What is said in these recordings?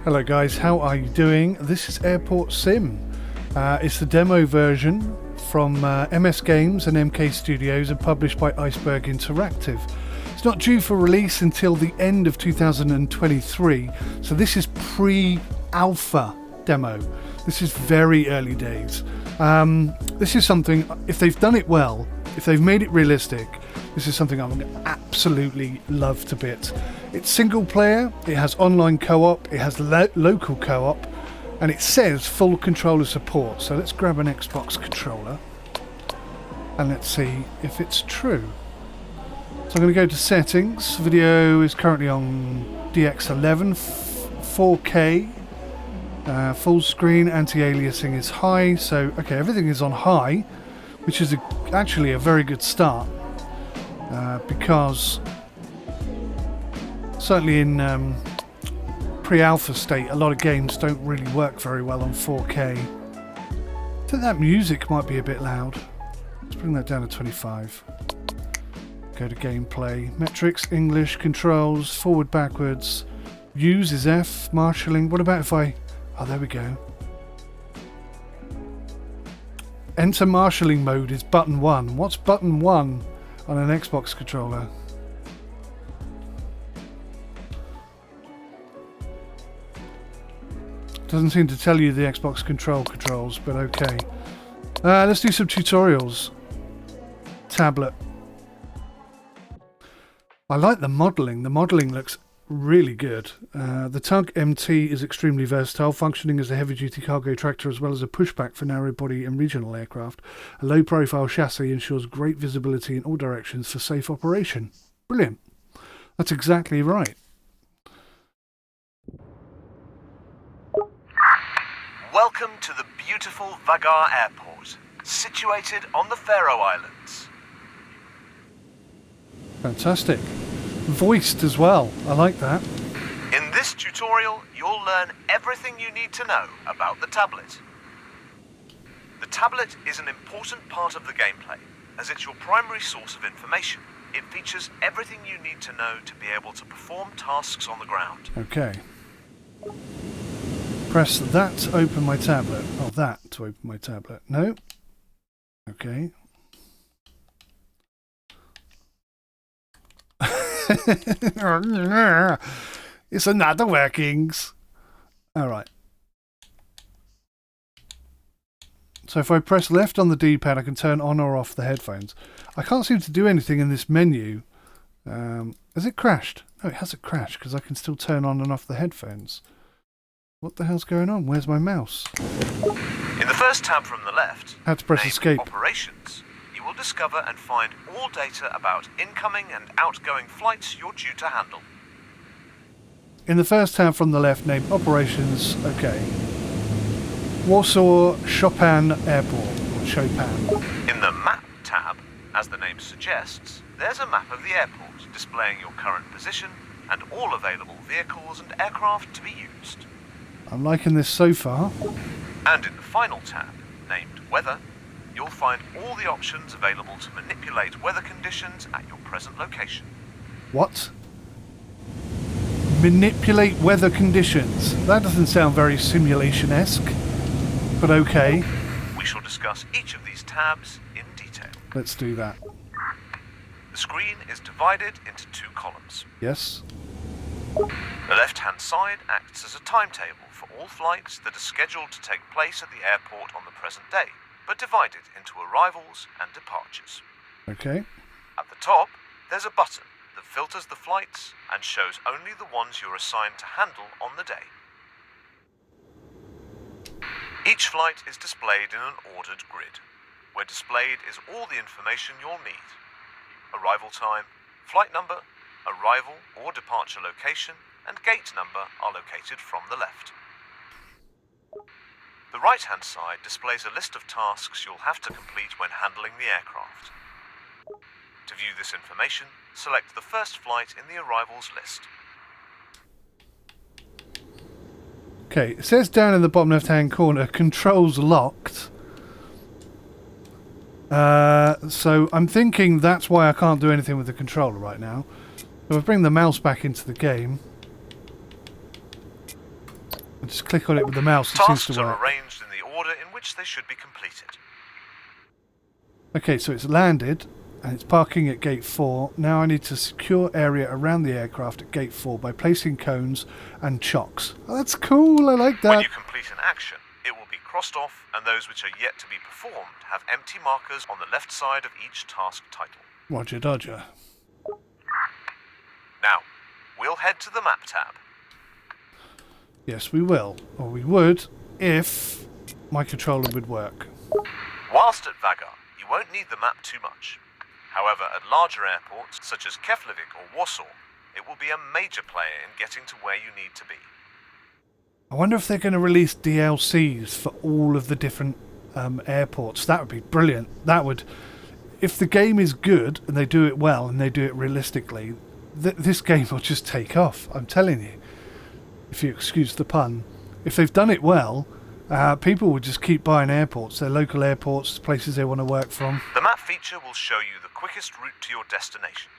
Hello guys, how are you doing? This is AirportSim. It's the demo version from MS Games and MK Studios and published by Iceberg Interactive. It's not due for release until the end of 2023, so this is pre-alpha demo. This is very early days. This is something, if they've done it well, if they've made it realistic, this is something I'm going to absolutely love to bits. It's single player, it has online co-op, it has local co-op, and it says full controller support. So let's grab an Xbox controller and let's see if it's true. So I'm going to go to settings. Video is currently on DX11, 4K, full screen, anti-aliasing is high. So okay, everything is on high, which is actually a very good start. Because certainly in pre-alpha state, a lot of games don't really work very well on 4K. I think that music might be a bit loud. Let's bring that down to 25. Go to gameplay, metrics, English, controls, forward, backwards. Use is F, marshalling. What about if I... Oh, there we go. Enter marshalling mode is button 1. What's button 1 on an Xbox controller? Doesn't seem to tell you the Xbox controls, but okay. Let's do some tutorials. Tablet. I like the modelling. The modelling looks really good. The Tug MT is extremely versatile, functioning as a heavy-duty cargo tractor as well as a pushback for narrow-body and regional aircraft. A low-profile chassis ensures great visibility in all directions for safe operation. Brilliant. That's exactly right. Welcome to the beautiful 𝗤𝗄𝗃 Airport, situated on the Faroe Islands. Fantastic. Voiced as well. I like that. In this tutorial, you'll learn everything you need to know about the tablet. The tablet is an important part of the gameplay, as it's your primary source of information. It features everything you need to know to be able to perform tasks on the ground. Okay. Press that to open my tablet. Oh, that to open my tablet. No. Okay. It's another workings. Alright. So if I press left on the D-pad, I can turn on or off the headphones. I can't seem to do anything in this menu. Has it crashed? No, it hasn't crashed because I can still turn on and off the headphones. What the hell's going on? Where's my mouse? In the first tab from the left, Had to press named escape. Operations, you will discover and find all data about incoming and outgoing flights you're due to handle. In the first tab from the left, named Operations, okay. Warsaw Chopin Airport, or Chopin. In the Map tab, as the name suggests, there's a map of the airport displaying your current position and all available vehicles and aircraft to be used. I'm liking this so far. And in the final tab, named Weather, you'll find all the options available to manipulate weather conditions at your present location. What? Manipulate weather conditions. That doesn't sound very simulation-esque, but okay. We shall discuss each of these tabs in detail. Let's do that. The screen is divided into two columns. Yes. The left-hand side acts as a timetable for all flights that are scheduled to take place at the airport on the present day, but divided into arrivals and departures. Okay. At the top, there's a button that filters the flights and shows only the ones you're assigned to handle on the day. Each flight is displayed in an ordered grid, where displayed is all the information you'll need. Arrival time, flight number, arrival or departure location, and gate number are located from the left. The right-hand side displays a list of tasks you'll have to complete when handling the aircraft. To view this information, select the first flight in the arrivals list. Okay, it says down in the bottom left-hand corner, controls locked. So I'm thinking that's why I can't do anything with the controller right now. So if I bring the mouse back into the game, I just click on it with the mouse, it seems Tasks to are work. arranged in the order in which they should be completed. Okay, so it's landed and it's parking at gate 4. Now I need to secure area around the aircraft at gate 4 by placing cones and chocks. Oh, that's cool, I like that. When you complete an action, it will be crossed off, and those which are yet to be performed have empty markers on the left side of each task title. Roger Dodger. Now, we'll head to the map tab. Yes, we will. Or we would if my controller would work. Whilst at 𝗤𝗂𝗃, you won't need the map too much. However, at larger airports, such as 𝗥𝗲𝗃 or Warsaw, it will be a major player in getting to where you need to be. I wonder if they're going to release DLCs for all of the different airports. That would be brilliant. That would, if the game is good and they do it well and they do it realistically, this game will just take off. I'm telling you. If you excuse the pun, if they've done it well, people will just keep buying airports, their local airports, places they want to work from. The map feature will show you the quickest route to your destination,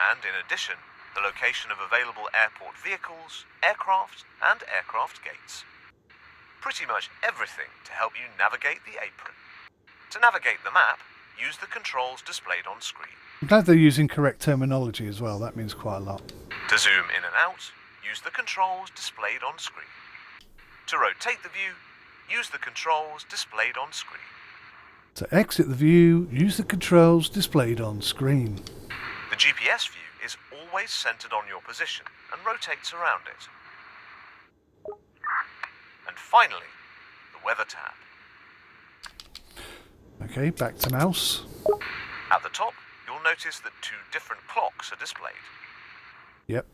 and in addition, the location of available airport vehicles, aircraft, and aircraft gates. Pretty much everything to help you navigate the apron. To navigate the map, use the controls displayed on screen. I'm glad they're using correct terminology as well, that means quite a lot. To zoom in and out, use the controls displayed on screen. To rotate the view, use the controls displayed on screen. To exit the view, use the controls displayed on screen. The GPS view is always centered on your position and rotates around it. And finally, the weather tab. Okay, back to mouse. At the top, you'll notice that 2 different clocks are displayed. Yep.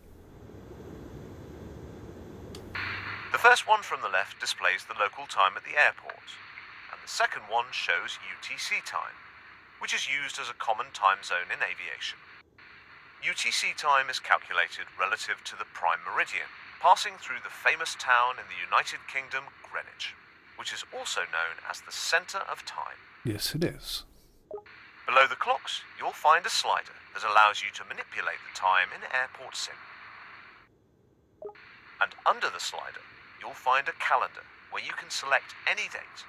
The first one from the left displays the local time at the airport, and the second one shows UTC time, which is used as a common time zone in aviation. UTC time is calculated relative to the prime meridian, passing through the famous town in the United Kingdom, Greenwich, which is also known as the centre of time. Yes, it is. Below the clocks, you'll find a slider that allows you to manipulate the time in AirportSim. And under the slider, you'll find a calendar where you can select any date.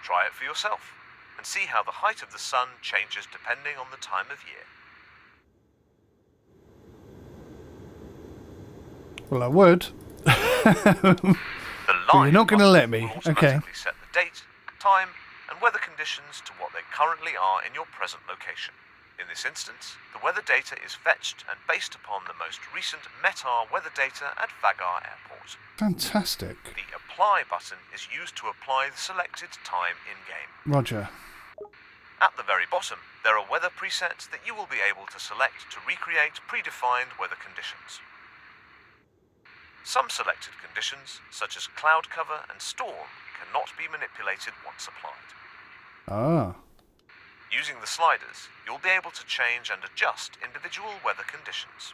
Try it for yourself and see how the height of the sun changes depending on the time of year. Well, I would. The line you're not going to let me. will Okay. automatically set the date, time, and weather conditions to what they currently are in your present location. In this instance, the weather data is fetched and based upon the most recent METAR weather data at 𝗤𝗂𝗃 Airport. Fantastic. The Apply button is used to apply the selected time in-game. Roger. At the very bottom, there are weather presets that you will be able to select to recreate predefined weather conditions. Some selected conditions, such as cloud cover and storm, cannot be manipulated once applied. Ah. Using the sliders, you'll be able to change and adjust individual weather conditions.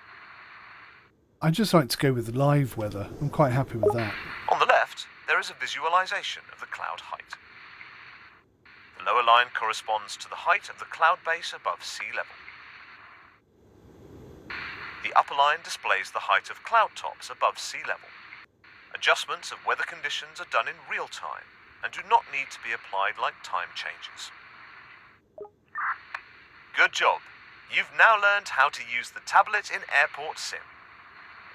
I just like to go with live weather. I'm quite happy with that. On the left, there is a visualization of the cloud height. The lower line corresponds to the height of the cloud base above sea level. The upper line displays the height of cloud tops above sea level. Adjustments of weather conditions are done in real time and do not need to be applied like time changes. Good job! You've now learned how to use the tablet in AirportSim.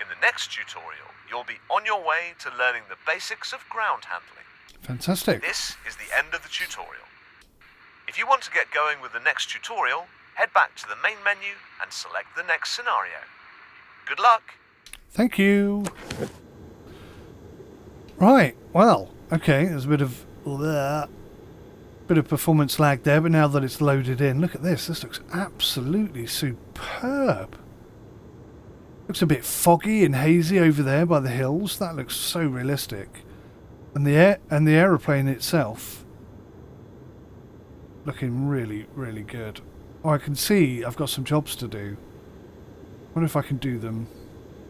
In the next tutorial, you'll be on your way to learning the basics of ground handling. Fantastic. This is the end of the tutorial. If you want to get going with the next tutorial, head back to the main menu and select the next scenario. Good luck! Thank you. Right, well, okay, there's a bit of performance lag there, but now that it's loaded in, look at this. This looks absolutely superb. Looks a bit foggy and hazy over there by the hills. That looks so realistic. And the aeroplane itself looking really, really good. Oh, I can see I've got some jobs to do. Wonder if I can do them.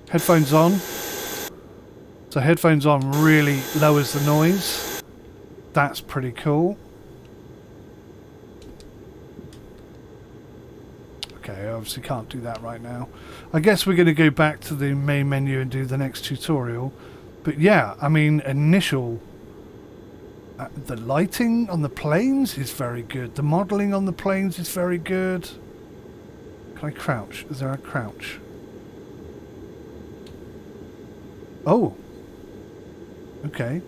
Headphones on. So headphones on really lowers the noise. That's pretty cool. Okay, I obviously can't do that right now. I guess we're going to go back to the main menu and do the next tutorial. But yeah, I mean, initial... the lighting on the planes is very good. The modelling on the planes is very good. Can I crouch? Is there a crouch? Oh. Okay.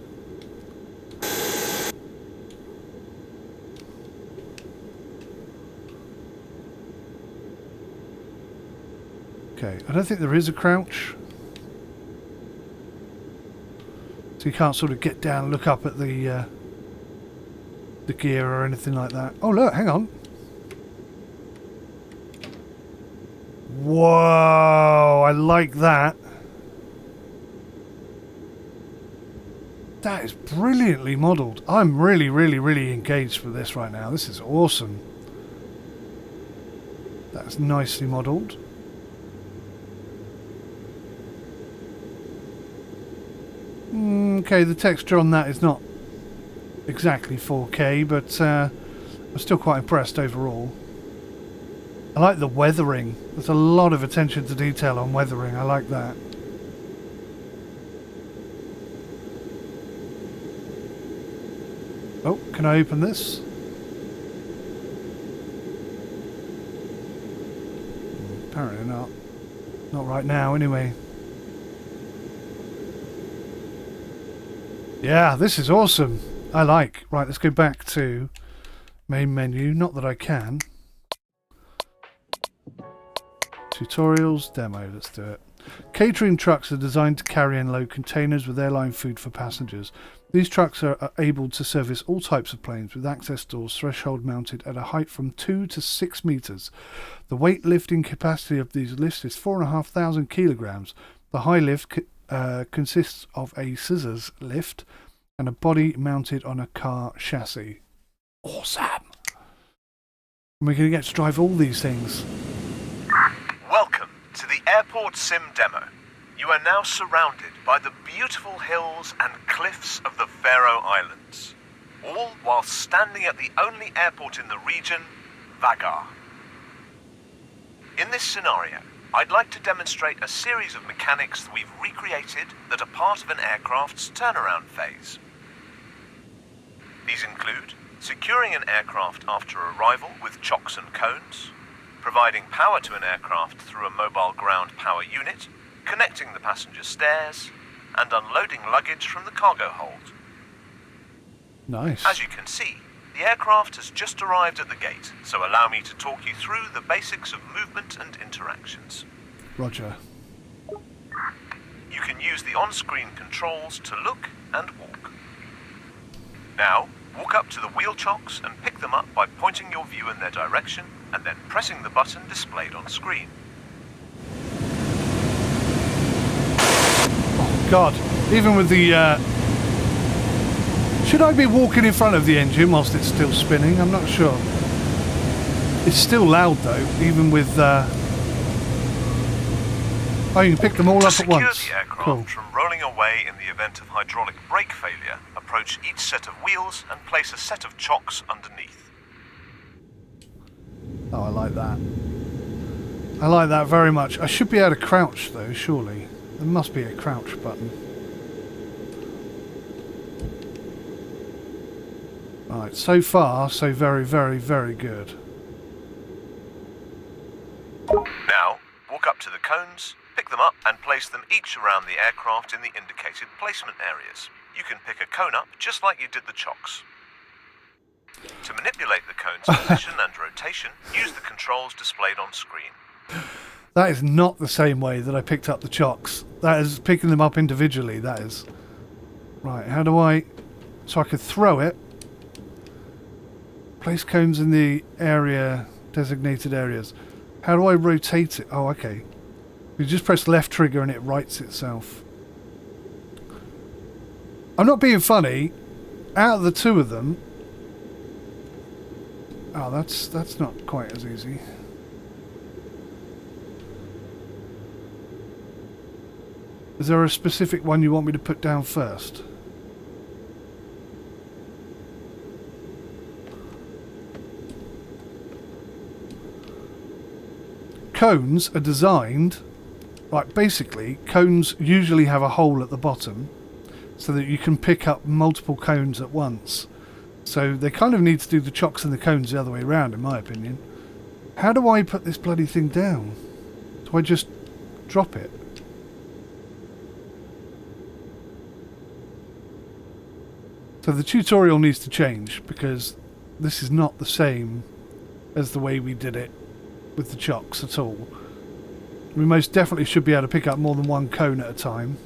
Okay, I don't think there is a crouch. So you can't sort of get down and look up at the gear or anything like that. Oh look, hang on. Whoa, I like that. That is brilliantly modelled. I'm really, really, really engaged with this right now. This is awesome. That's nicely modelled. Okay, the texture on that is not exactly 4K, but I'm still quite impressed overall. I like the weathering. There's a lot of attention to detail on weathering. I like that. Oh, can I open this? Apparently not. Not right now, anyway. Yeah, this is awesome. I like. Right, let's go back to main menu. Not that I can. Tutorials, demo, let's do it. Catering trucks are designed to carry and load containers with airline food for passengers. These trucks are able to service all types of planes with access doors threshold mounted at a height from 2 to 6 meters. The weight lifting capacity of these lifts is 4,500 kilograms. The high lift consists of a scissors lift and a body mounted on a car chassis. Awesome! And we're going to get to drive all these things. Welcome to the AirportSim demo. You are now surrounded by the beautiful hills and cliffs of the Faroe Islands, all while standing at the only airport in the region, 𝗤𝗏. In this scenario, I'd like to demonstrate a series of mechanics that we've recreated that are part of an aircraft's turnaround phase. These include securing an aircraft after arrival with chocks and cones, providing power to an aircraft through a mobile ground power unit, connecting the passenger stairs, and unloading luggage from the cargo hold. Nice. As you can see, the aircraft has just arrived at the gate, so allow me to talk you through the basics of movement and interactions. Roger. You can use the on-screen controls to look and walk. Now, walk up to the wheel chocks and pick them up by pointing your view in their direction and then pressing the button displayed on screen. Oh God, even with the... Should I be walking in front of the engine whilst it's still spinning? I'm not sure. It's still loud though, even with... Oh, you can pick them all up at once. To secure the aircraft from rolling away in the event of hydraulic brake failure, approach each set of wheels and place a set of chocks underneath. Oh, I like that. I like that very much. I should be able to crouch though, surely. There must be a crouch button. Right, so far, so very, very, very good. Now, walk up to the cones, pick them up and place them each around the aircraft in the indicated placement areas. You can pick a cone up just like you did the chocks. To manipulate the cone's position and rotation, use the controls displayed on screen. That is not the same way that I picked up the chocks. That is picking them up individually, that is. Right, how do I... So I could throw it. Place cones in the area, designated areas. How do I rotate it? Oh, okay. You just press left trigger and it rights itself. I'm not being funny. Out of the two of them... Oh, that's not quite as easy. Is there a specific one you want me to put down first? Cones are designed... Right, basically, cones usually have a hole at the bottom. so that you can pick up multiple cones at once. So they kind of need to do the chocks and the cones the other way around, in my opinion. How do I put this bloody thing down? Do I just drop it? So the tutorial needs to change, because this is not the same as the way we did it with the chocks at all. We most definitely should be able to pick up more than one cone at a time.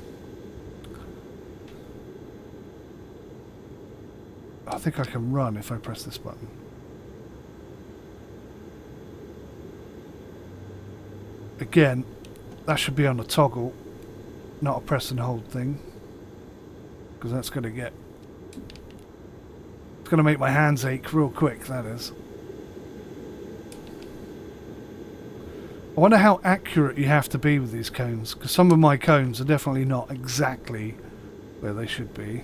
I think I can run if I press this button. Again, that should be on a toggle, not a press and hold thing, because that's going to get... It's going to make my hands ache real quick, that is. I wonder how accurate you have to be with these cones, because some of my cones are definitely not exactly where they should be.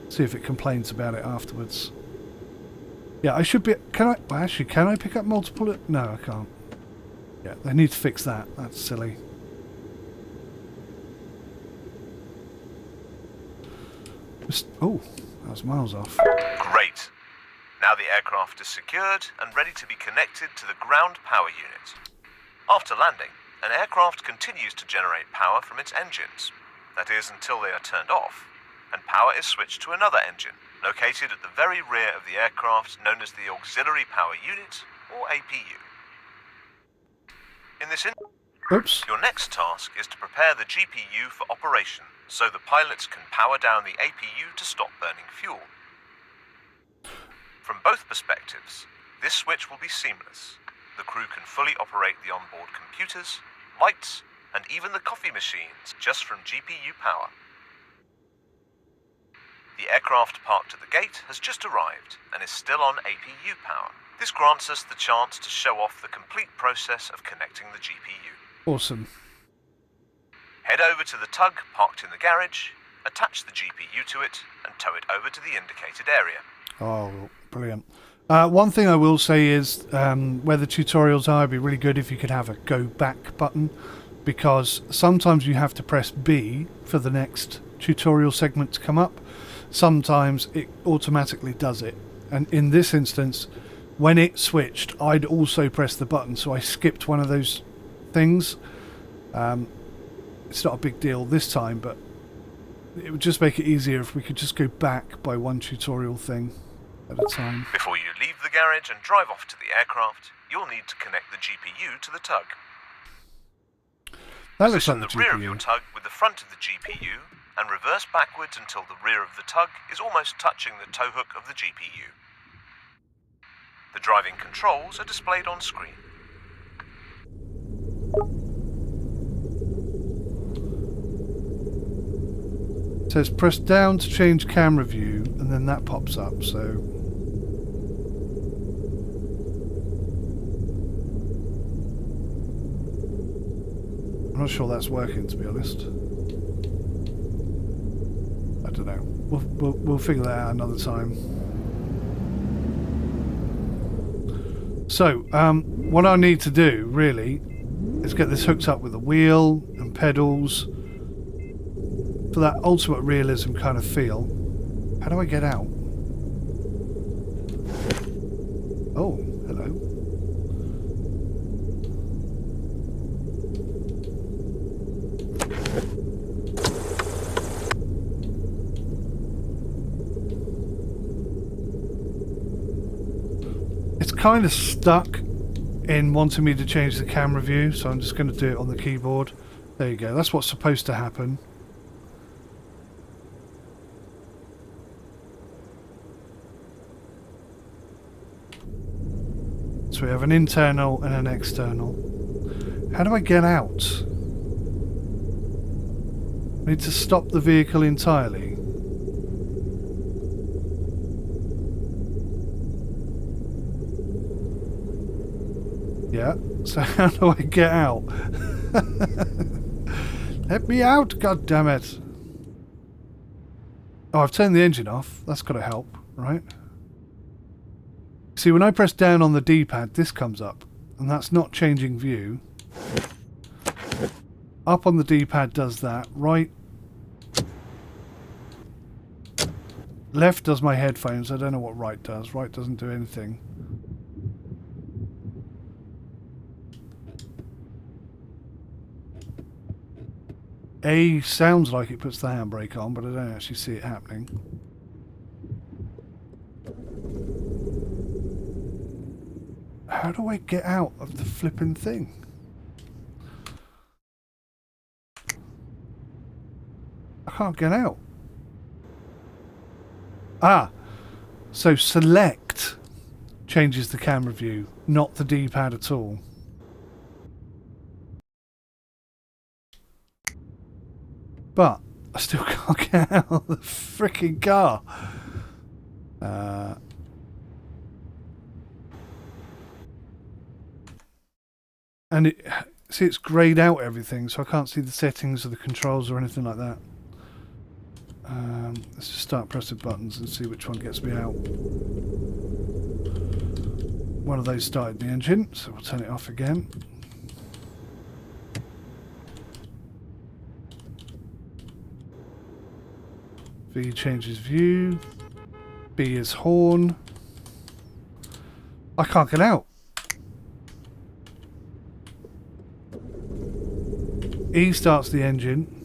See if it complains about it afterwards. Yeah, I should be... Can I... Well, actually, can I pick up multiple... No, I can't. Yeah, they need to fix that. That's silly. Oh, that was miles off. Great. Now the aircraft is secured and ready to be connected to the ground power unit. After landing, an aircraft continues to generate power from its engines. That is, until they are turned off, and power is switched to another engine, located at the very rear of the aircraft, known as the Auxiliary Power Unit, or APU. In this Oops. Your next task is to prepare the GPU for operation, so the pilots can power down the APU to stop burning fuel. From both perspectives, this switch will be seamless. The crew can fully operate the onboard computers, lights, and even the coffee machines just from GPU power. The aircraft parked at the gate has just arrived and is still on APU power. This grants us the chance to show off the complete process of connecting the GPU. Awesome. Head over to the tug parked in the garage, attach the GPU to it, and tow it over to the indicated area. Oh, brilliant. One thing I will say is, where the tutorials are, it'd be really good if you could have a go back button, because sometimes you have to press B for the next tutorial segment to come up. Sometimes it automatically does it. And in this instance, when it switched, I'd also pressed the button, so I skipped one of those things. It's not a big deal this time, but it would just make it easier if we could just go back by one tutorial thing at a time. Before you leave the garage and drive off to the aircraft, you'll need to connect the GPU to the tug. That looks like Position the the rear of your GPU. tug with the front of the GPU and reverse backwards until the rear of the tug is almost touching the tow hook of the GPU. The driving controls are displayed on screen. It says press down to change camera view, and then that pops up, so... I'm not sure that's working, to be honest. I don't know. We'll figure that out another time. So, what I need to do, really, is get this hooked up with a wheel and pedals for that ultimate realism kind of feel. How do I get out? Oh, hello. It's kind of stuck in wanting me to change the camera view, so I'm just going to do it on the keyboard. There you go, that's what's supposed to happen. So we have an internal and an external. How do I get out? I need to stop the vehicle entirely. Yeah, so how do I get out? Let me out, god damn it. Oh, I've turned the engine off. That's got to help, right? See, when I press down on the D-pad, this comes up, and that's not changing view. Up on the D-pad does that. Right. Left does my headphones. I don't know what right does. Right doesn't do anything. A sounds like it puts the handbrake on, but I don't actually see it happening. How do I get out of the flipping thing? I can't get out. Ah, so select changes the camera view, not the D-pad at all. But I still can't get out of the freaking car. And it, see, it's greyed out everything, so I can't see the settings or the controls or anything like that. Let's just start pressing buttons and see which one gets me out. One of those started the engine, so we'll turn it off again. V changes view. B is horn. I can't get out. E starts the engine.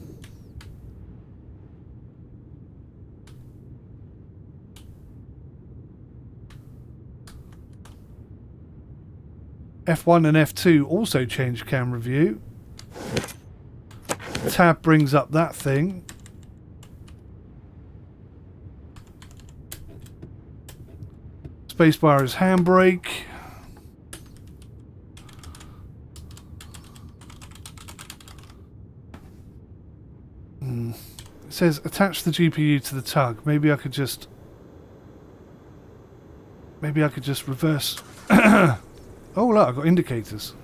F1 and F2 also change camera view. Tab brings up that thing. Spacebar is handbrake. It says attach the GPU to the tug. Maybe I could just reverse. Oh look, I've got indicators.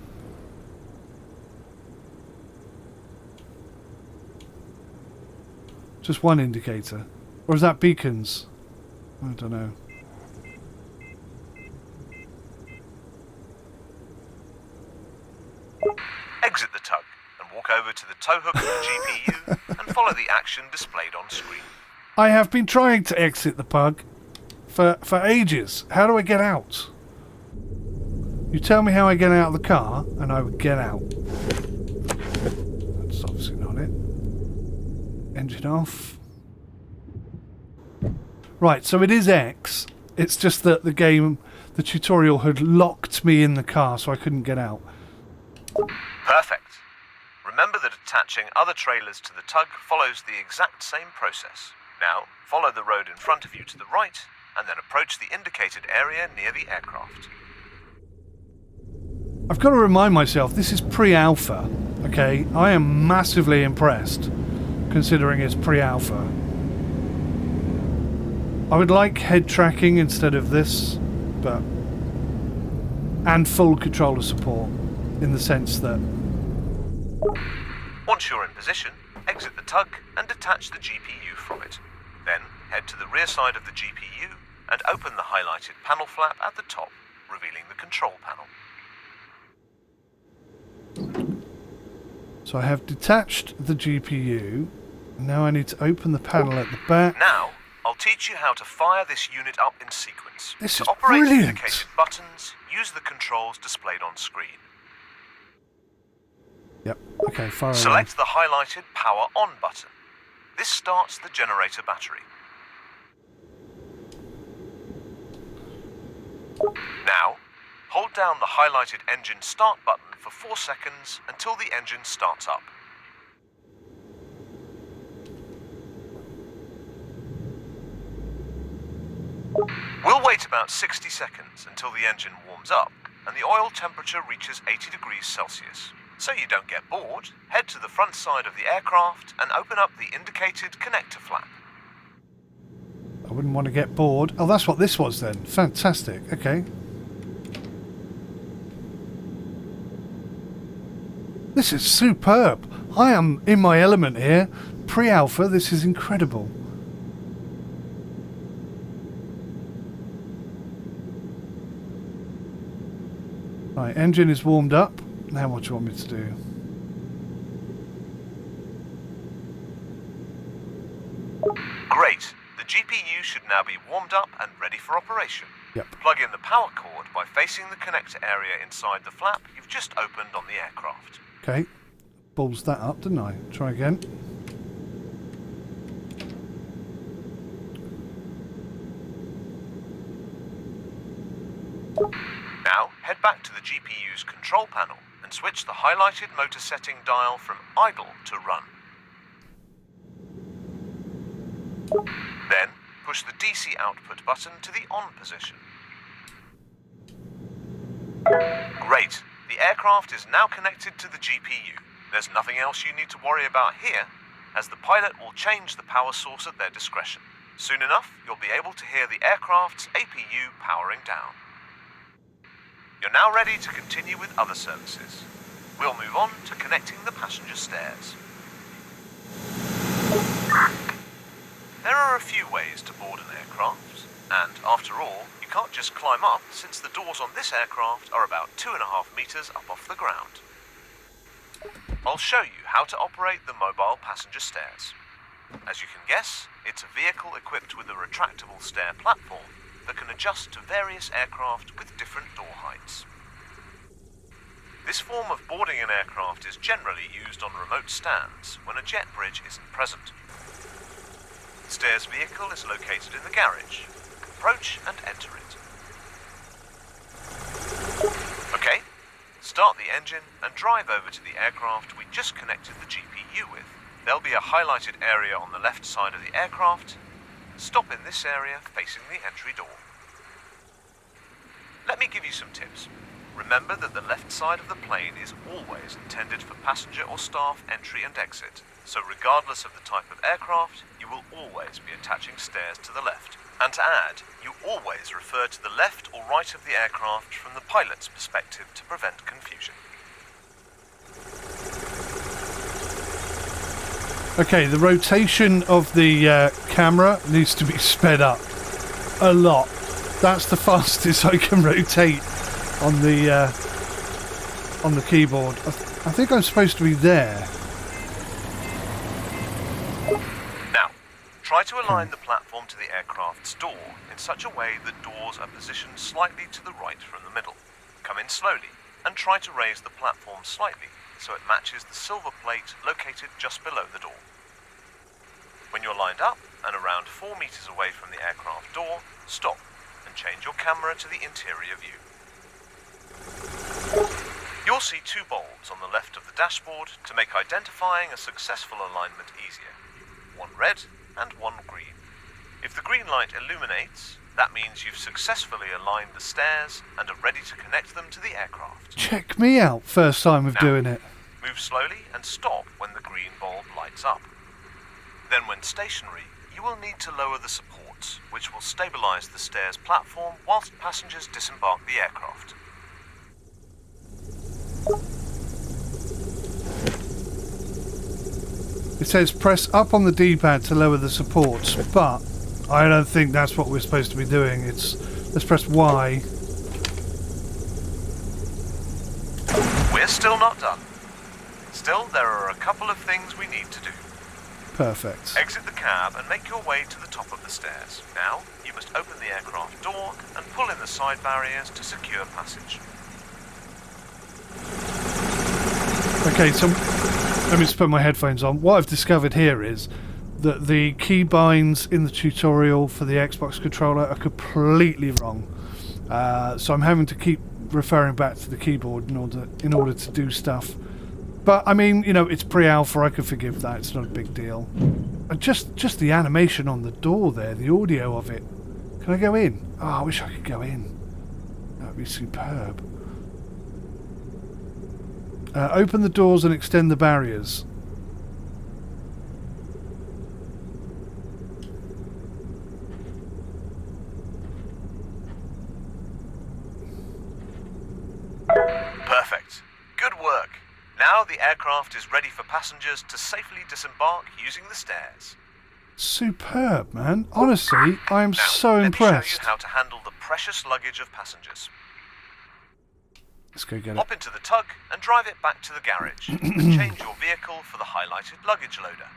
Just one indicator. Or is that beacons? I don't know. Exit the tug and walk over to the tow hook of the GPU and follow the action displayed on screen. I have been trying to exit the pug for ages. How do I get out? You tell me how I get out of the car and I would get out. That's obviously not it. Engine off. Right, so it is X. It's just that the game, the tutorial had locked me in the car so I couldn't get out. Perfect. Remember that attaching other trailers to the tug follows the exact same process. Now, follow the road in front of you to the right, and then approach the indicated area near the aircraft. I've got to remind myself, this is pre-alpha, okay? I am massively impressed, considering it's pre-alpha. I would like head tracking instead of this, but... and full controller support, in the sense that... Once you're in position, exit the tug and detach the GPU from it. Then, head to the rear side of the GPU and open the highlighted panel flap at the top, revealing the control panel. So I have detached the GPU. Now I need to open the panel at the back. Now, I'll teach you how to fire this unit up in sequence. This is to operate the brilliant. indicated buttons, use the controls displayed on screen. Yep, okay, fire away. Select the highlighted Power On button. This starts the generator battery. Now, hold down the highlighted Engine Start button for 4 seconds until the engine starts up. We'll wait about 60 seconds until the engine warms up and the oil temperature reaches 80 degrees Celsius. So you don't get bored, head to the front side of the aircraft and open up the indicated connector flap. I wouldn't want to get bored. Oh, that's what this was then. Fantastic. Okay. This is superb. I am in my element here. Pre-alpha, this is incredible. Right, engine is warmed up. Now what do you want me to do? now be warmed up and ready for operation. Yep. Plug in the power cord by facing the connector area inside the flap you've just opened on the aircraft. Okay. Balls that up, didn't I? Try again. Now, head back to the GPU's control panel and switch the highlighted motor setting dial from idle to run. Then, push the DC output button to the on position. Great! The aircraft is now connected to the GPU. There's nothing else you need to worry about here, as the pilot will change the power source at their discretion. Soon enough, you'll be able to hear the aircraft's APU powering down. You're now ready to continue with other services. We'll move on to connecting the passenger stairs. There are a few ways to board an aircraft, and after all, you can't just climb up since the doors on this aircraft are about 2.5 meters up off the ground. I'll show you how to operate the mobile passenger stairs. As you can guess, it's a vehicle equipped with a retractable stair platform that can adjust to various aircraft with different door heights. This form of boarding an aircraft is generally used on remote stands when a jet bridge isn't present. The stairs vehicle is located in the garage. Approach and enter it. Okay, start the engine and drive over to the aircraft we just connected the GPU with. There'll be a highlighted area on the left side of the aircraft. Stop in this area facing the entry door. Let me give you some tips. Remember that the left side of the plane is always intended for passenger or staff entry and exit, so regardless of the type of aircraft, you will always be attaching stairs to the left. And to add, you always refer to the left or right of the aircraft from the pilot's perspective to prevent confusion. Okay, the rotation of the camera needs to be sped up a lot. That's the fastest I can rotate on the keyboard. I think I'm supposed to be there. Now, try to align the platform to the aircraft's door in such a way that doors are positioned slightly to the right from the middle. Come in slowly and try to raise the platform slightly so it matches the silver plate located just below the door. When you're lined up and around 4 meters away from the aircraft door, stop and change your camera to the interior view. You'll see two bulbs on the left of the dashboard to make identifying a successful alignment easier. One red and one green. If the green light illuminates, that means you've successfully aligned the stairs and are ready to connect them to the aircraft. Check me out, first time of doing it. Move slowly and stop when the green bulb lights up. Then when stationary, you will need to lower the supports, which will stabilize the stairs platform whilst passengers disembark the aircraft. It says press up on the D-pad to lower the supports, but I don't think that's what we're supposed to be doing. Let's press Y. We're still not done. Still, there are a couple of things we need to do. Perfect. Exit the cab and make your way to the top of the stairs. Now, you must open the aircraft door and pull in the side barriers to secure passage. Okay, so let me just put my headphones on. What I've discovered here is that the keybinds in the tutorial for the Xbox controller are completely wrong. So I'm having to keep referring back to the keyboard in order to do stuff. But I mean, you know, it's pre-alpha. I can forgive that. It's not a big deal. And just the animation on the door there, the audio of it. Can I go in? Oh, I wish I could go in. That would be superb. Open the doors and extend the barriers. Perfect. Good work. Now the aircraft is ready for passengers to safely disembark using the stairs. Superb, man. Honestly, I am so let impressed. me show you how to handle the precious luggage of passengers. Let's go get it. Hop into the tug and drive it back to the garage and change your vehicle for the highlighted luggage loader.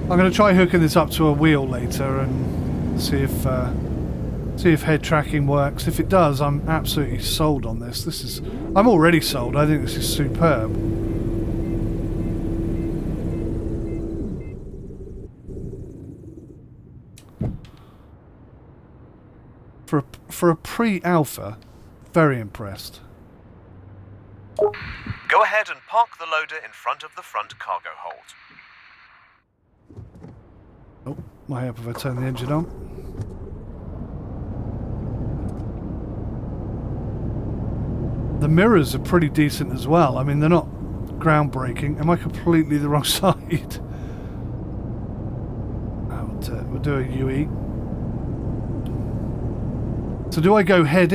I'm going to try hooking this up to a wheel later and see if head tracking works. If it does, I'm absolutely sold on this. I'm already sold. I think this is superb. For a pre-alpha, very impressed. Go ahead and park the loader in front of the front cargo hold. Oh, might help if I turn the engine on. The mirrors are pretty decent as well. I mean, they're not groundbreaking. Am I completely the wrong side? We'll do a UE. So do I go head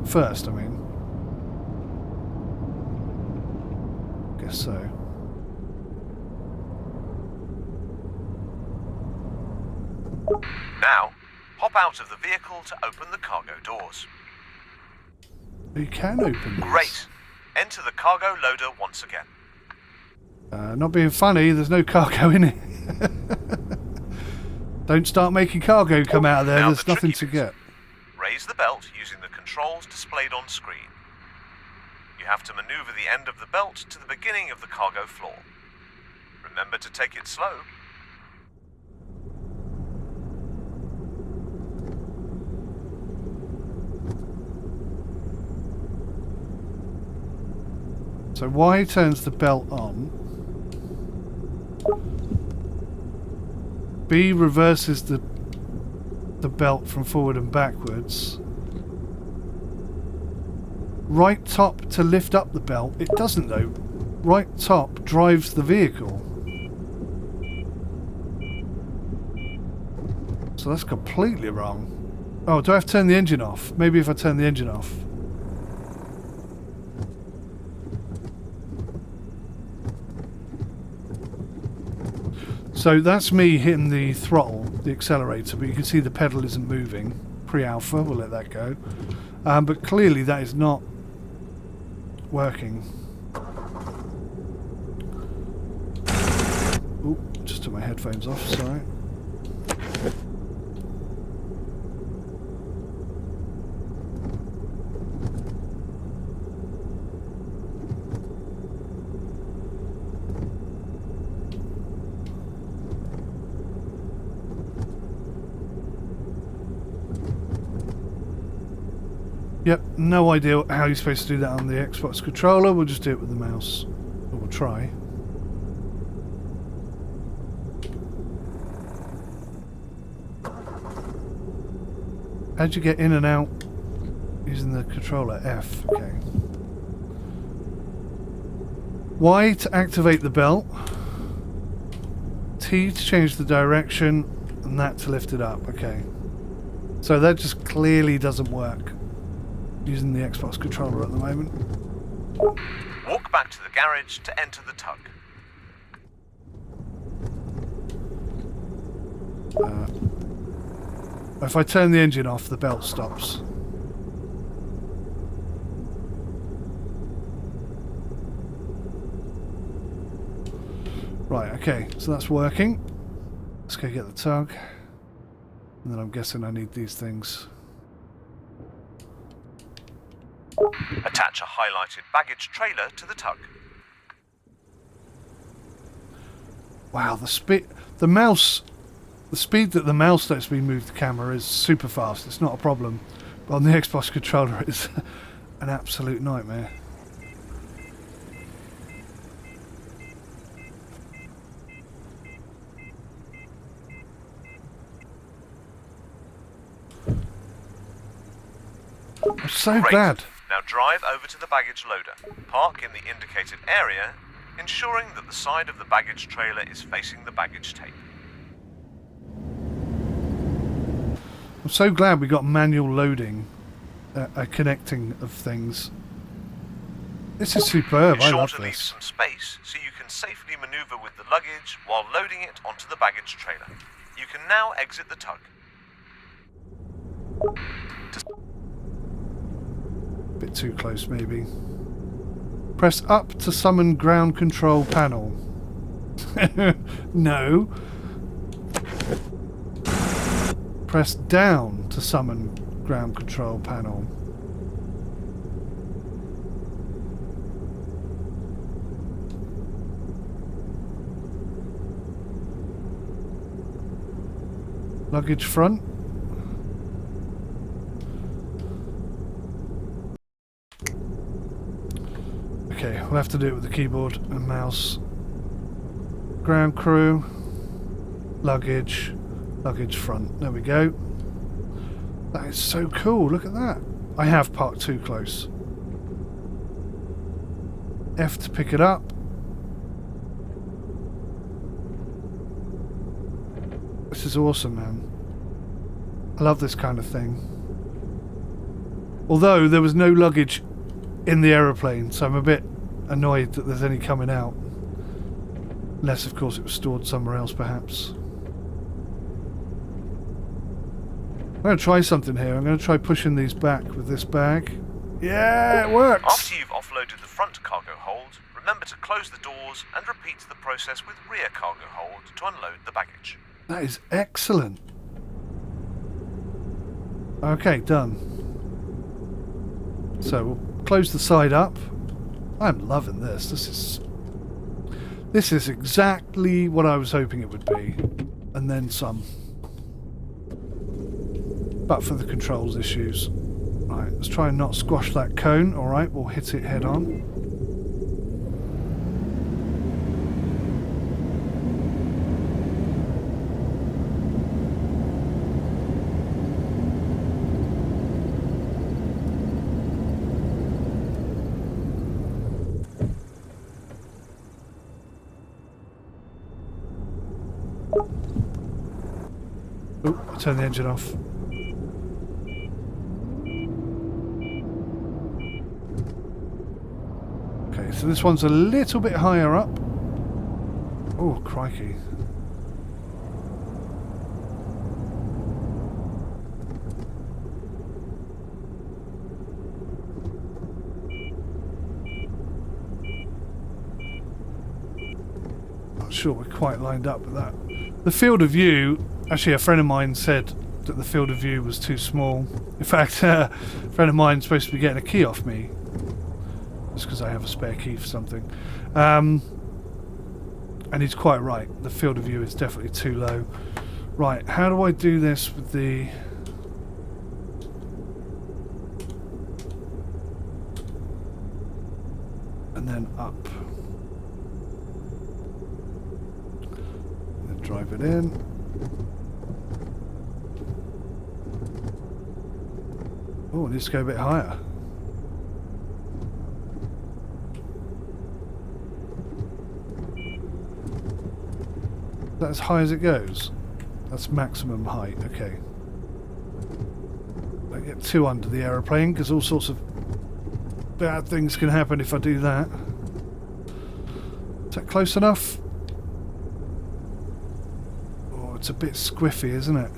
first, I mean? Guess so. Now, hop out of the vehicle to open the cargo doors. You can open this. Great. Enter the cargo loader once again. Not being funny, there's no cargo in it. Don't start making cargo come out of there, there's nothing to get. Raise the belt using the controls displayed on screen. You have to maneuver the end of the belt to the beginning of the cargo floor. Remember to take it slow. So Y turns the belt on. B reverses the belt from forward and backwards. Right top to lift up the belt. It doesn't though. Right top drives the vehicle. So that's completely wrong. Oh, do I have to turn the engine off? Maybe if I turn the engine off. So that's me hitting the throttle, the accelerator, but you can see the pedal isn't moving. Pre-alpha, we'll let that go. But clearly that is not working. Ooh, just took my headphones off, sorry. Yep, no idea how you're supposed to do that on the Xbox controller. We'll just do it with the mouse. Or we'll try. How'd you get in and out using the controller? F, okay. Y to activate the belt. T to change the direction. And that to lift it up, okay. So that just clearly doesn't work using the Xbox controller at the moment. Walk back to the garage to enter the tug. If I turn the engine off, the belt stops. Right, okay, so that's working. Let's go get the tug. And then I'm guessing I need these things. Attach a highlighted baggage trailer to the tug. Wow, the speed that the mouse lets me move the camera is super fast. It's not a problem. But on the Xbox controller, it's an absolute nightmare. I'm so glad. Now drive over to the baggage loader. Park in the indicated area, ensuring that the side of the baggage trailer is facing the baggage tape. I'm so glad we got manual loading, connecting of things. This is superb. Be I sure love to leave this. some space so you can safely maneuver with the luggage while loading it onto the baggage trailer. You can now exit the tug. Bit too close, maybe. Press up to summon ground control panel. No. Press down to summon ground control panel. Luggage front. Okay, we'll have to do it with the keyboard and mouse. Ground crew. Luggage. Luggage front. There we go. That is so cool. Look at that. I have parked too close. F to pick it up. This is awesome, man. I love this kind of thing. Although there was no luggage in the aeroplane, so I'm a bit annoyed that there's any coming out. Unless, of course, it was stored somewhere else, perhaps. I'm going to try something here. I'm going to try pushing these back with this bag. Yeah, it works! After you've offloaded the front cargo hold, remember to close the doors and repeat the process with rear cargo hold to unload the baggage. That is excellent. Okay, done. So we'll close the side up. I'm loving this. This is exactly what I was hoping it would be. And then some. But for the controls issues. Right, let's try and not squash that cone. Alright, we'll hit it head on. Oh, I turned the engine off. Okay, so this one's a little bit higher up. Oh, crikey. Not sure we're quite lined up with that. The field of view, actually a friend of mine said that the field of view was too small. In fact, a friend of mine is supposed to be getting a key off me. Just because I have a spare key for something. And he's quite right. The field of view is definitely too low. Right, how do I do this with the... and then up. And then drive it in. Oh, it needs to go a bit higher. Is that as high as it goes? That's maximum height, okay. Don't get too under the aeroplane because all sorts of bad things can happen if I do that. Is that close enough? Oh, it's a bit squiffy, isn't it?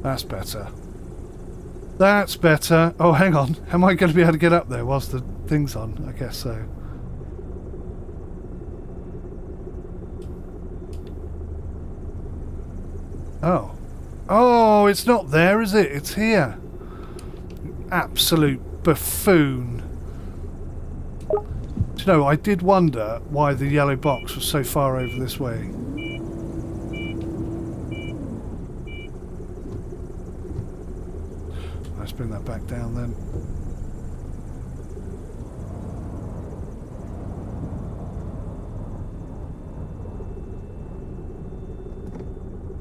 That's better. That's better. Oh, hang on. Am I going to be able to get up there whilst the thing's on? I guess so. Oh. Oh, it's not there, is it? It's here. Absolute buffoon. Do you know, I did wonder why the yellow box was so far over this way. Let's bring that back down then.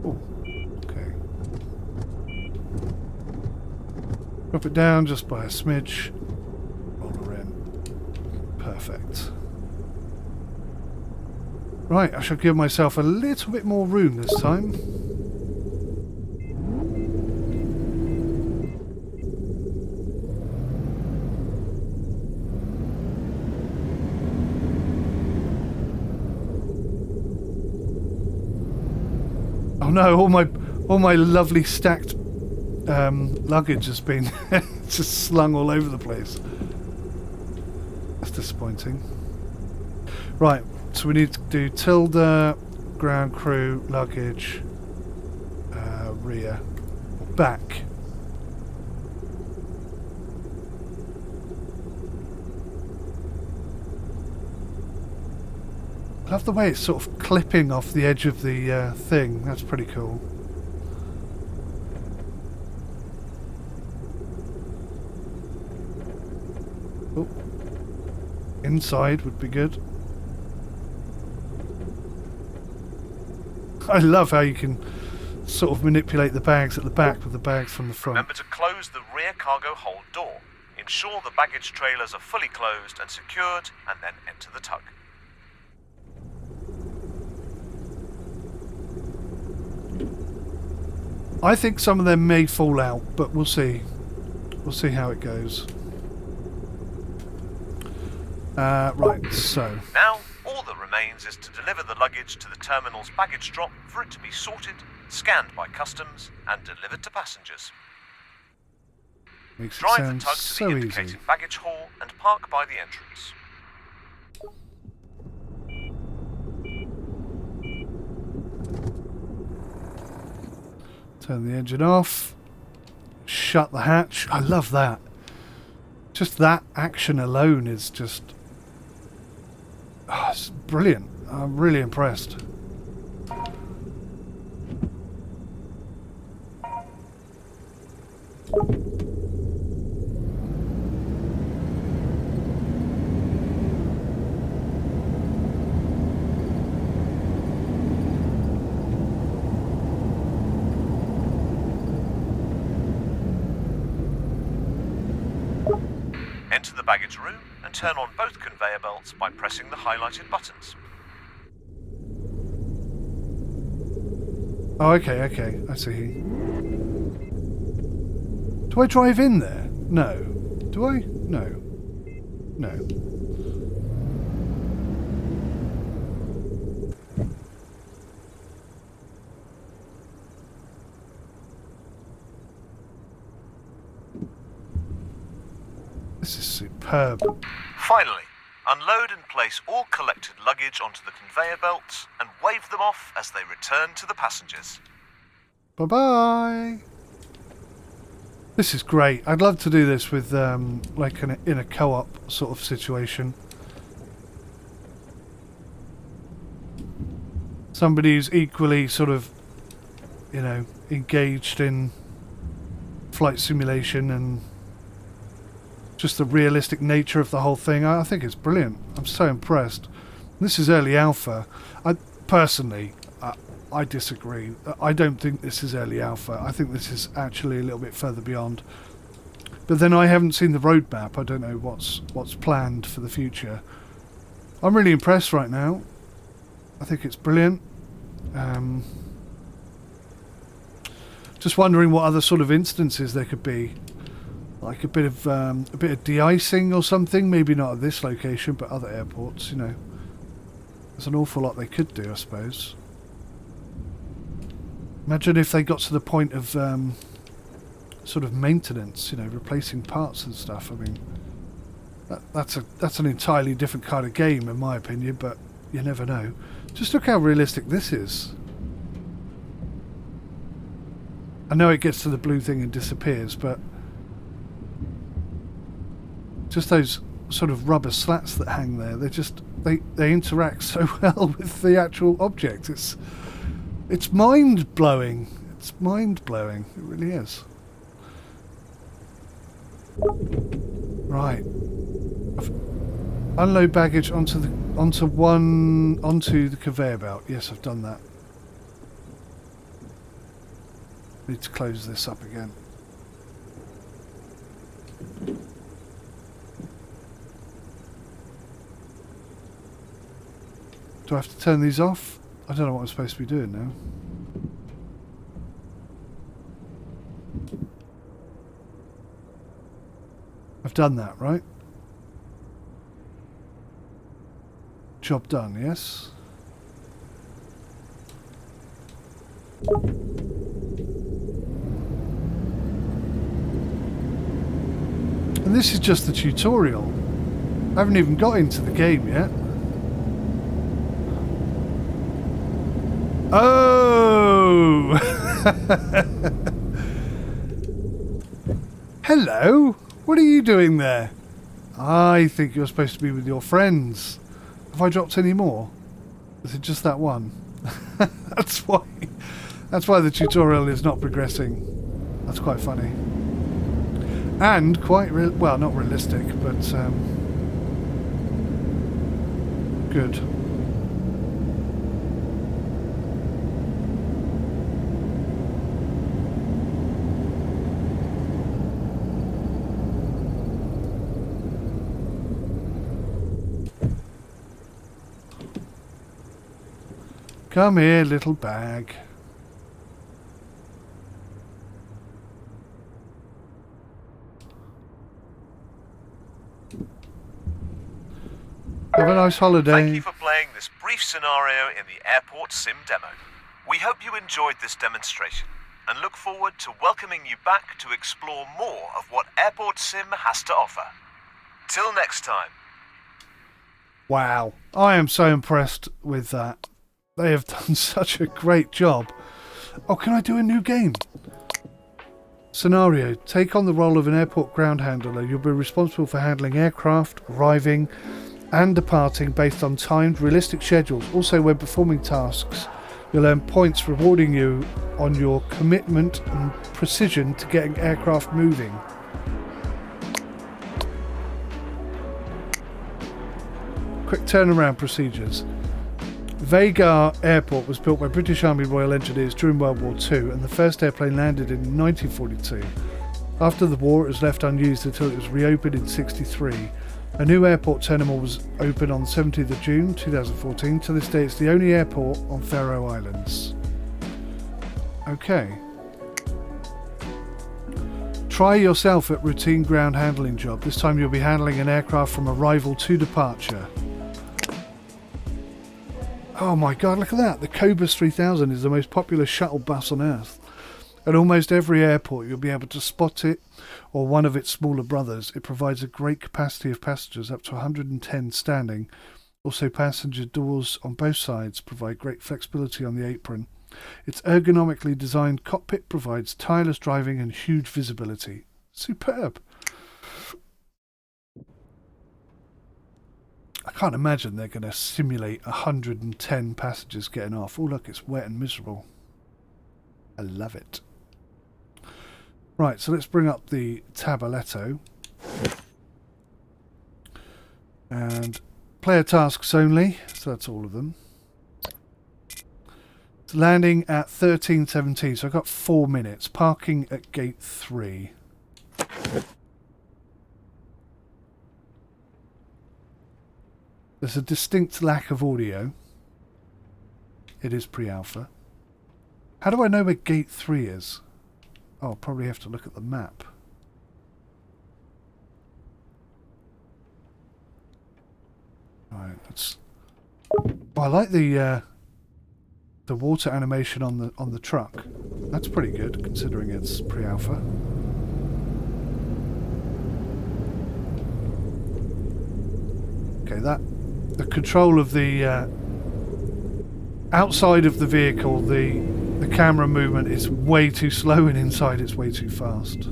Oh, okay. Drop it down just by a smidge. Roll her in. Perfect. Right, I shall give myself a little bit more room this time. no, all my lovely stacked luggage has been just slung all over the place. That's disappointing. Right, so we need to do tilde, ground crew, luggage, rear, back. I love the way it's sort of clipping off the edge of the thing. That's pretty cool. Oh. Inside would be good. I love how you can sort of manipulate the bags at the back with the bags from the front. Remember to close the rear cargo hold door. Ensure the baggage trailers are fully closed and secured, and then enter the tug. I think some of them may fall out, but we'll see. We'll see how it goes. Right, so... Now, all that remains is to deliver the luggage to the terminal's baggage drop for it to be sorted, scanned by customs, and delivered to passengers. Makes it Drive the sound tug to so the indicated easy. baggage hall and park by the entrance. Turn the engine off. Shut the hatch. I love that. Just that action alone is just... Oh, it's brilliant. I'm really impressed. Enter the baggage room and turn on both conveyor belts by pressing the highlighted buttons. Oh, okay, okay. I see. Do I drive in there? No. Do I? No. No. This is superb. Finally, unload and place all collected luggage onto the conveyor belts and wave them off as they return to the passengers. Bye-bye. This is great. I'd love to do this with, like, in a co-op sort of situation. Somebody who's equally sort of, you know, engaged in flight simulation and just the realistic nature of the whole thing. I think it's brilliant. I'm so impressed. This is early alpha. Personally, I disagree. I don't think this is early alpha. I think this is actually a little bit further beyond. But then I haven't seen the roadmap. I don't know what's planned for the future. I'm really impressed right now. I think it's brilliant. Just wondering what other sort of instances there could be. Like a bit of de-icing or something. Maybe not at this location, but other airports, you know. There's an awful lot they could do, I suppose. Imagine if they got to the point of sort of maintenance, you know, replacing parts and stuff. I mean, that's an entirely different kind of game, in my opinion, but you never know. Just look how realistic this is. I know it gets to the blue thing and disappears, but just those sort of rubber slats that hang there, they interact so well with the actual object. It's mind-blowing. It's mind-blowing. It really is. Right. Unload baggage onto the conveyor belt. Yes, I've done that. Need to close this up again. Do I have to turn these off? I don't know what I'm supposed to be doing now. I've done that, right? Job done, yes? And this is just the tutorial. I haven't even got into the game yet. Oh! Hello! What are you doing there? I think you're supposed to be with your friends. Have I dropped any more? Is it just that one? That's why the tutorial is not progressing. That's quite funny. And quite well, not realistic, but good. Come here, little bag. Have a nice holiday. Thank you for playing this brief scenario in the AirportSim demo. We hope you enjoyed this demonstration and look forward to welcoming you back to explore more of what AirportSim has to offer. Till next time. Wow, I am so impressed with that. They have done such a great job. Oh, can I do a new game? Scenario. Take on the role of an airport ground handler. You'll be responsible for handling aircraft, arriving and departing based on timed, realistic schedules. Also, when performing tasks, you'll earn points rewarding you on your commitment and precision to getting aircraft moving. Quick turnaround procedures. 𝗦𝘂𝗃𝗍 Airport was built by British Army Royal Engineers during World War II, and the first airplane landed in 1942. After the war, it was left unused until it was reopened in 1963. A new airport terminal was opened on 17th of June 2014. To this day, it's the only airport on Faroe Islands. Okay. Try yourself at routine ground handling job. This time you'll be handling an aircraft from arrival to departure. Oh my god, look at that. The 𝗂𝗍𝗆 3000 is the most popular shuttle bus on Earth. At almost every airport you'll be able to spot it or one of its smaller brothers. It provides a great capacity of passengers, up to 110 standing. Also, passenger doors on both sides provide great flexibility on the apron. Its ergonomically designed cockpit provides tireless driving and huge visibility. Superb. I can't imagine they're going to simulate 110 passengers getting off. Oh look, it's wet and miserable. I love it. Right, so let's bring up the tabletto. And player tasks only, so that's all of them. It's landing at 13:17, so I've got 4 minutes. Parking at gate 3. There's a distinct lack of audio. It is pre-alpha. How do I know where gate 3 is? Oh, I'll probably have to look at the map. Right, that's. Oh, I like the water animation on the truck. That's pretty good considering it's pre-alpha. Okay, the control of the outside of the vehicle, the camera movement is way too slow, and inside it's way too fast.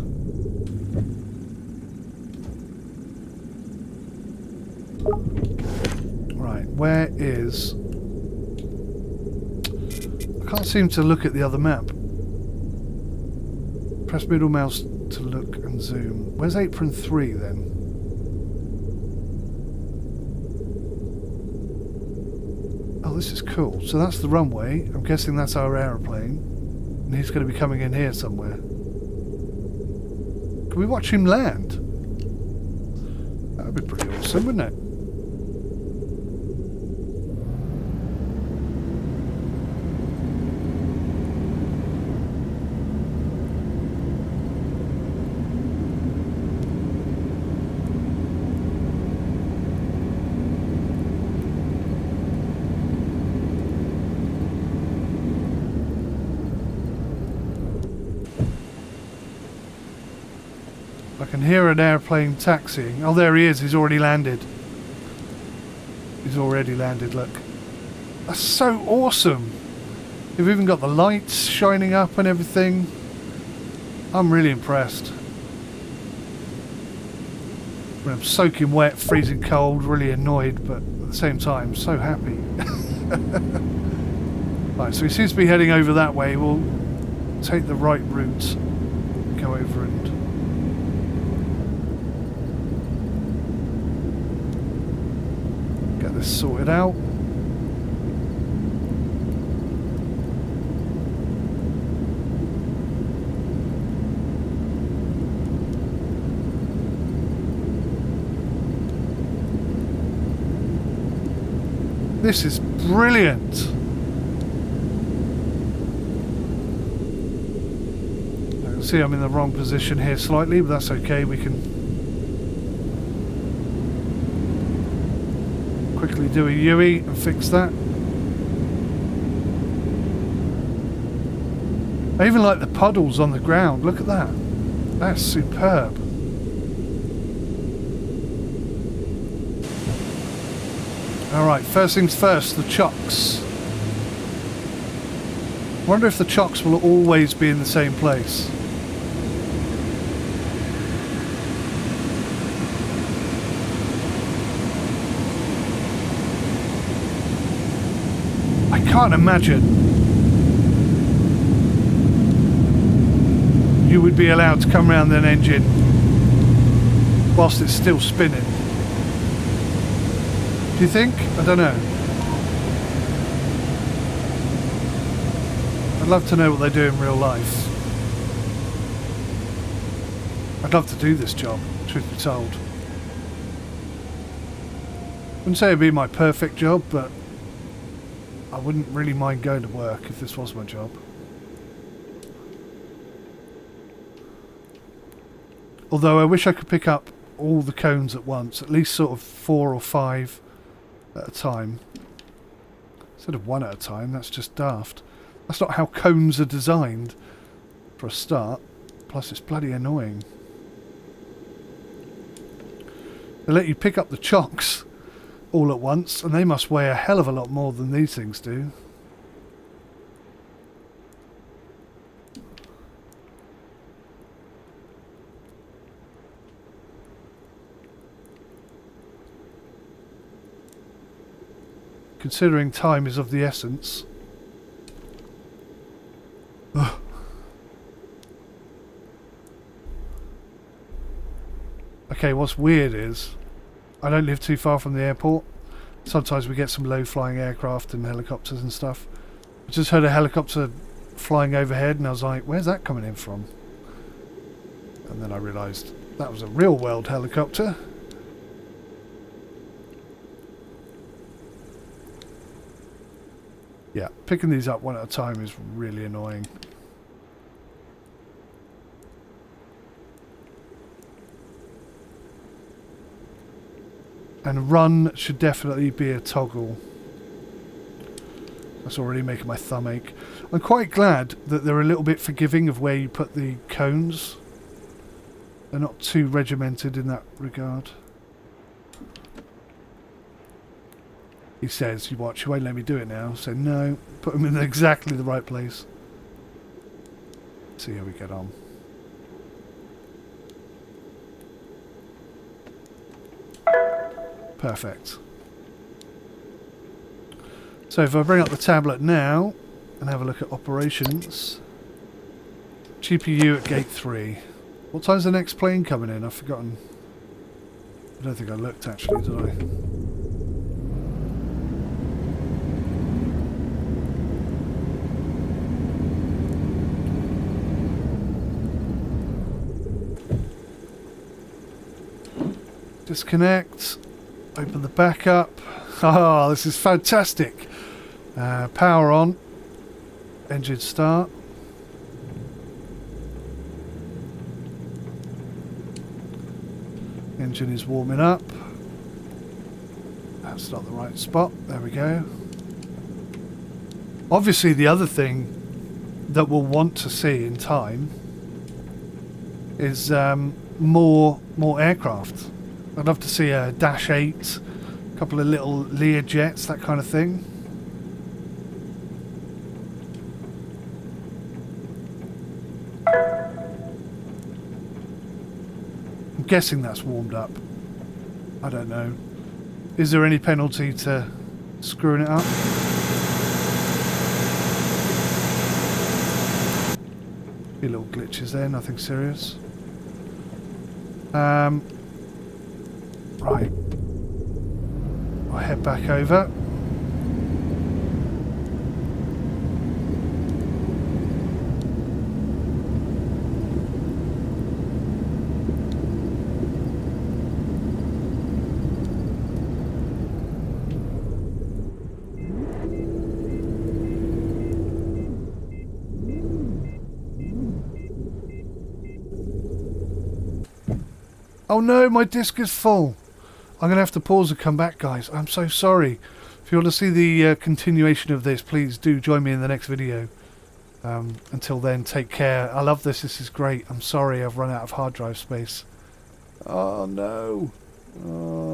Right, where is... I can't seem to look at the other map. Press middle mouse to look and zoom. Where's apron 3 then? Oh, this is cool. So that's the runway. I'm guessing that's our aeroplane. And he's going to be coming in here somewhere. Can we watch him land? That would be pretty awesome, wouldn't it? can hear an airplane taxiing. Oh, there he is. He's already landed. He's already landed, look. That's so awesome. You've even got the lights shining up and everything. I'm really impressed. I'm soaking wet, freezing cold, really annoyed, but at the same time, so happy. Right, so he seems to be heading over that way. We'll take the right route, go over and... get this sorted out. This is brilliant. I can see I'm in the wrong position here slightly, but that's okay. We can quickly do a 𝗬𝗍 and fix that. I even like the puddles on the ground. Look at that. That's superb. Alright, first things first, the chocks. I wonder if the chocks will always be in the same place. I can't imagine you would be allowed to come around an engine whilst it's still spinning. Do you think? I don't know. I'd love to know what they do in real life. I'd love to do this job, truth be told. Wouldn't say it'd be my perfect job, but I wouldn't really mind going to work if this was my job. Although I wish I could pick up all the cones at once, at least sort of 4 or 5 at a time. Instead of 1 at a time, that's just daft. That's not how cones are designed, for a start. Plus it's bloody annoying. They let you pick up the chocks all at once, and they must weigh a hell of a lot more than these things do. Considering time is of the essence. Ugh. Okay, what's weird is I don't live too far from the airport. Sometimes we get some low-flying aircraft and helicopters and stuff. I just heard a helicopter flying overhead and I was like, where's that coming in from? And then I realised that was a real-world helicopter. Yeah, picking these up 1 at a time is really annoying. And run should definitely be a toggle. That's already making my thumb ache. I'm quite glad that they're a little bit forgiving of where you put the cones. They're not too regimented in that regard. He says, you watch, you won't let me do it now. So no, put them in exactly the right place. See how we get on. Perfect. So if I bring up the tablet now and have a look at operations. GPU at gate 3. What time's the next plane coming in? I've forgotten. I don't think I looked actually, did I? Disconnect, open the backup. Oh, this is fantastic. Power on, engine start. Engine is warming up. That's not the right spot. There we go. Obviously the other thing that we'll want to see in time is more aircraft. I'd love to see a Dash 8, a couple of little Learjets, that kind of thing. I'm guessing that's warmed up. I don't know. Is there any penalty to screwing it up? A few little glitches there, nothing serious. Right. I'll head back over. Oh no, my disc is full. I'm going to have to pause and come back, guys. I'm so sorry. If you want to see the continuation of this, please do join me in the next video. Until then, take care. I love this. This is great. I'm sorry I've run out of hard drive space. Oh no. Oh.